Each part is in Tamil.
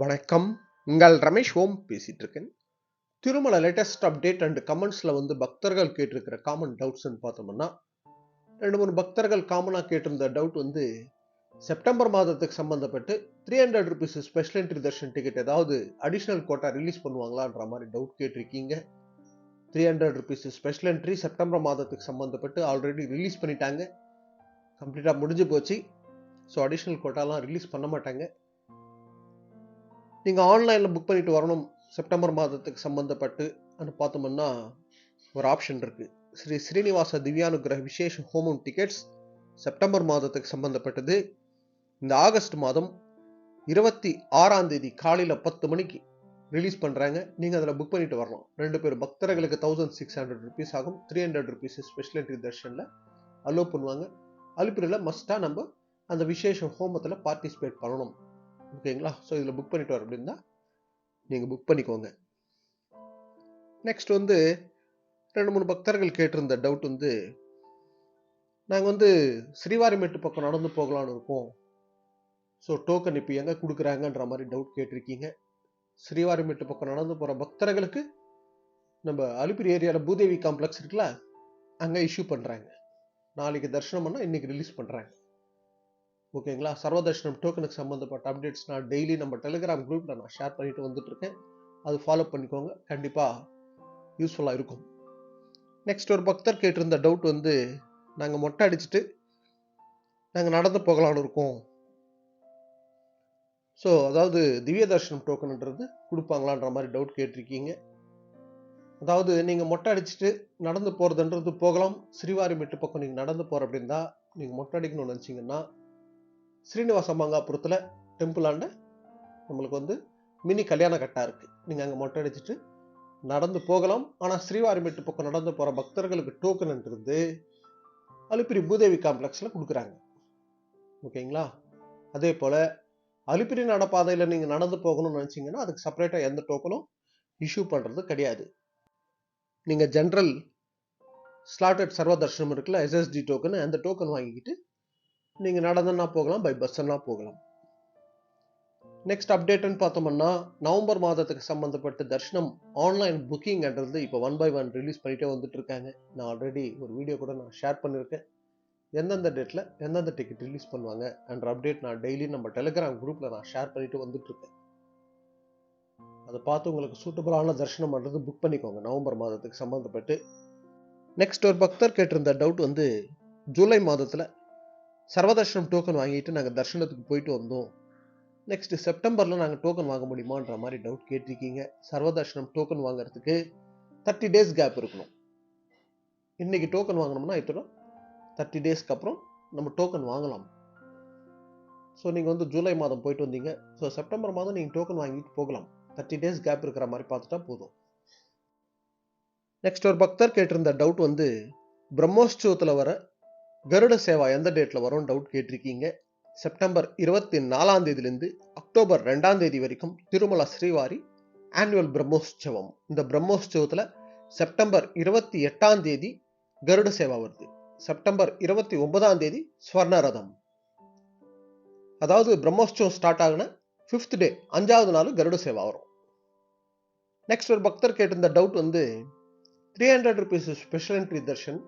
வணக்கம். உங்கள் ரமேஷ் ஓம் பேசிட்டு இருக்கேன். திருமல லேட்டஸ்ட் அப்டேட் அண்ட் கமெண்ட்ஸ்ல பக்தர்கள் கேட்டிருக்கிற காமன் டவுட்ஸ்ன்னு பார்த்தோம்னா 2-3 பக்தர்கள் காமனா கேட்டிருந்த டவுட் செப்டம்பர் மாதத்துக்கு சம்பந்தப்பட்டு 300 rupees special entry Darshan ticket ஏதாவது அடிஷனல் கோட்டா ரிலீஸ் பண்ணுவாங்களான்ற மாதிரி டவுட் கேட்டிருக்கீங்க. 300 ருபீஸ் ஸ்பெஷல் என்ட்ரி செப்டம்பர் மாதத்துக்கு சம்பந்தப்பட்டு ஆல்ரெடி ரிலீஸ் பண்ணிட்டாங்க. கம்ப்ளீட்டா முடிஞ்சு போச்சு. ஸோ அடிஷனல் கோட்டாலாம் ரிலீஸ் பண்ண மாட்டாங்க. நீங்கள் ஆன்லைனில் புக் பண்ணிட்டு வரணும் செப்டம்பர் மாதத்துக்கு சம்மந்தப்பட்டு பார்த்தோம்னா ஒரு ஆப்ஷன் இருக்குது. ஸ்ரீ ஸ்ரீனிவாச திவ்யானுகிரக விசேஷ ஹோமம் டிக்கெட்ஸ் செப்டம்பர் மாதத்துக்கு சம்மந்தப்பட்டது. இந்த ஆகஸ்ட் மாதம் 26ஆம் தேதி காலையில் 10 மணிக்கு ரிலீஸ் பண்ணுறாங்க. நீங்கள் அதில் புக் பண்ணிட்டு வரலாம். 2 பேர் பக்தர்களுக்கு 1600 ருபீஸ் ஆகும். 300 ருபீஸ் ஸ்பெஷல் என்ட்ரி தர்ஷனில் அலோவ் பண்ணுவாங்க. அலுப்பிரியில் மஸ்ட்டாக நம்ம அந்த விசேஷ ஹோமத்தில் பார்ட்டிசிபேட் பண்ணணும். ஓகேங்களா? ஸோ இதில் புக் பண்ணிட்டு வர அப்படின்னா நீங்கள் புக் பண்ணிக்கோங்க. நெக்ஸ்ட் 2-3 பக்தர்கள் கேட்டிருந்த டவுட் நாங்கள் ஸ்ரீவாரிமேட்டு பக்கம் நடந்து போகலான்னு இருக்கோம். ஸோ டோக்கன் இப்போ எங்கே கொடுக்குறாங்கன்ற மாதிரி டவுட் கேட்டிருக்கீங்க. ஸ்ரீவாரிமேட்டு பக்கம் நடந்து போகிற பக்தர்களுக்கு நம்ம அலுப்பிரி ஏரியாவில் பூதேவி காம்ப்ளெக்ஸ் இருக்குல்ல, அங்கே இஷ்யூ பண்ணுறாங்க. நாளைக்கு தரிசனம் பண்ணால் இன்னைக்கு ரிலீஸ் பண்ணுறாங்க. ஓகேங்களா? சர்வதர்ஷனம் டோக்கனுக்கு சம்மந்தப்பட்ட அப்டேட்ஸ் நான் டெய்லி நம்ம டெலிகிராம் குரூப்பில் நான் ஷேர் பண்ணிட்டு வந்துட்டு இருக்கேன். அது ஃபாலோ பண்ணிக்கோங்க. கண்டிப்பாக யூஸ்ஃபுல்லாக இருக்கும். நெக்ஸ்ட் ஒரு பக்தர் கேட்டிருந்த டவுட் நாங்கள் மொட்டை அடிச்சுட்டு நாங்கள் நடந்து போகலான்னு இருக்கோம். ஸோ அதாவது திவ்ய தர்ஷனம் டோக்கன்ன்றது கொடுப்பாங்களான்ற மாதிரி டவுட் கேட்டிருக்கீங்க. அதாவது நீங்கள் மொட்டை அடிச்சுட்டு நடந்து போகிறதுன்றது போகலாம். ஸ்ரீவாரிமேட்டு பக்கம் நீங்கள் நடந்து போகிற அப்படின்னா நீங்கள் மொட்டை அடிக்கணும்னு நினச்சிங்கன்னா ஸ்ரீனிவாச மங்காபுரத்தில் டெம்பிள் ஆண்ட நம்மளுக்கு மினி கல்யாண கட்டா இருக்குது. நீங்கள் அங்கே மொட்டை அடிச்சுட்டு நடந்து போகலாம். ஆனால் ஸ்ரீவாரிமேட்டு பக்கம் நடந்து போகிற பக்தர்களுக்கு டோக்கன்ன்றது அலுப்பிரி பூதேவி காம்ப்ளெக்ஸில் கொடுக்குறாங்க. ஓகேங்களா? அதே போல் அலுப்பிரி நடப்பாதையில் நீங்கள் நடந்து போகணும்னு நினச்சிங்கன்னா அதுக்கு செப்பரேட்டாக எந்த டோக்கனும் இஷ்யூ பண்ணுறது கிடையாது. நீங்கள் ஜென்ரல் ஸ்லாட்டட் சர்வ தர்ஷனம் இருக்குல்ல, எஸ்எஸ்டி டோக்கன், அந்த டோக்கன் வாங்கிக்கிட்டு நீங்கள் நடந்தனா போகலாம், பை பஸ்ஸன்னா போகலாம். நெக்ஸ்ட் அப்டேட்னு பார்த்தோம்னா நவம்பர் மாதத்துக்கு சம்மந்தப்பட்ட தர்ஷனம் ஆன்லைன் புக்கிங்ன்றது இப்போ 1 by 1 ரிலீஸ் பண்ணிட்டே வந்துட்டு இருக்காங்க. நான் ஆல்ரெடி ஒரு வீடியோ கூட நான் ஷேர் பண்ணியிருக்கேன். எந்தெந்த டேட்டில் எந்தெந்த டிக்கெட் ரிலீஸ் பண்ணுவாங்க என்ற அப்டேட் நான் டெய்லி நம்ம டெலிகிராம் குரூப்பில் நான் ஷேர் பண்ணிட்டு வந்துட்டு இருக்கேன். அதை பார்த்து உங்களுக்கு சூட்டபுளான தர்ஷனம் பண்ணுறது புக் பண்ணிக்கோங்க நவம்பர் மாதத்துக்கு சம்மந்தப்பட்டு. நெக்ஸ்ட் ஒரு பக்தர் கேட்டிருந்த டவுட் ஜூலை மாதத்தில் சர்வதர்ஷனம் டோக்கன் வாங்கிட்டு நாங்கள் தர்ஷனத்துக்கு போயிட்டு வந்தோம். நெக்ஸ்ட் செப்டம்பரில் நாங்கள் டோக்கன் வாங்க முடியுமான்ற மாதிரி டவுட் கேட்டிருக்கீங்க. சர்வதர்ஷனம் டோக்கன் வாங்குறதுக்கு 30 டேஸ் கேப் இருக்கணும். இன்னைக்கு டோக்கன் வாங்கினோம்னா இப்போ 30 டேஸ்க்கு அப்புறம் நம்ம டோக்கன் வாங்கலாம். ஸோ நீங்கள் ஜூலை மாதம் போயிட்டு வந்தீங்க. ஸோ செப்டம்பர் மாதம் நீங்கள் டோக்கன் வாங்கிட்டு போகலாம். 30 டேஸ் கேப் இருக்கிற மாதிரி பார்த்துட்டா போதும். நெக்ஸ்ட் ஒரு பக்தர் கேட்டிருந்த டவுட் பிரம்மோற்சவத்தில் வர கருட சேவா எந்த டேட்டில் வரும் டவுட் கேட்டிருக்கீங்க. செப்டம்பர் 24ஆம் தேதியிலிருந்து அக்டோபர் 2ஆம் தேதி வரைக்கும் திருமல ஸ்ரீவாரி ஆனுவல் பிரம்மோற்சவம். இந்த பிரம்மோற்சவத்தில் செப்டம்பர் 28ஆம் தேதி கருட சேவா வருது. செப்டம்பர் 29ஆம் தேதி ஸ்வர்ணரதம். அதாவது பிரம்மோற்சவம் ஸ்டார்ட் ஆகுன 5th டே 5வது நாள் கருட சேவா வரும். நெக்ஸ்ட் ஒரு பக்தர் கேட்டிருந்த doubt 300 rupees special entry Darshan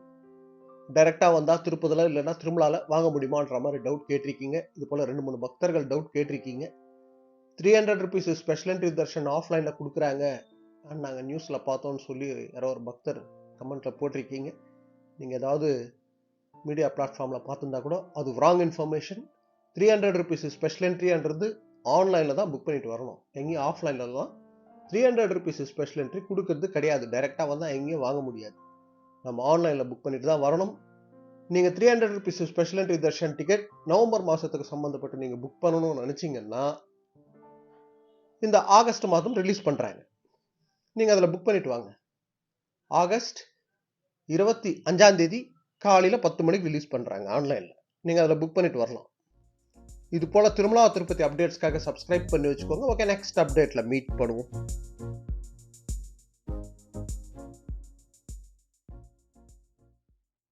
டைரக்டாக வந்தால் திருப்பதில் இல்லைன்னா திருமலால வாங்க முடியுமான்ற மாதிரி டவுட் கேட்டிருக்கீங்க. இது போல் 2-3 பக்தர்கள் டவுட் கேட்டிருக்கீங்க. 300 ருபீஸ் ஸ்பெஷல் என்ட்ரி தர்ஷன் ஆஃப்லைனில் கொடுக்குறாங்க நாங்கள் நியூஸில் பார்த்தோன்னு சொல்லி யாரோ ஒரு பக்தர் கமெண்ட்டில் போட்டிருக்கீங்க. நீங்கள் ஏதாவது மீடியா பிளாட்ஃபார்மில் பார்த்துருந்தா கூட அது ராங் இன்ஃபர்மேஷன். 300 ருபீஸ் ஸ்பெஷல் என்ட்ரின்றது ஆன்லைனில் தான் புக் பண்ணிட்டு வரணும். எங்கேயும் ஆஃப்லைனில் தான் 300 ருபீஸ் ஸ்பெஷல் என்ட்ரி கொடுக்கறது கிடையாது. டைரெக்டாக வந்தால் எங்கேயும் வாங்க முடியாது. நம்ம ஆன்லைனில் புக் பண்ணிட்டு தான் வரணும். நீங்கள் 300 rupees special entry Darshan ticket November மாதத்துக்கு சம்மந்தப்பட்டு நீங்கள் புக் பண்ணணும்னு நினச்சிங்கன்னா இந்த ஆகஸ்ட் மாதம் ரிலீஸ் பண்ணுறாங்க. நீங்கள் அதில் புக் பண்ணிட்டு வாங்க. ஆகஸ்ட் 25ஆம் தேதி காலையில் 10 மணிக்கு ரிலீஸ் பண்ணுறாங்க ஆன்லைனில். நீங்கள் அதில் புக் பண்ணிட்டு வரலாம். இது போல் திருமலா திருப்பதி அப்டேட்ஸ்க்காக சப்ஸ்கிரைப் பண்ணி வச்சுக்கோங்க. ஓகே, நெக்ஸ்ட் அப்டேட்டில் மீட் பண்ணுவோம்.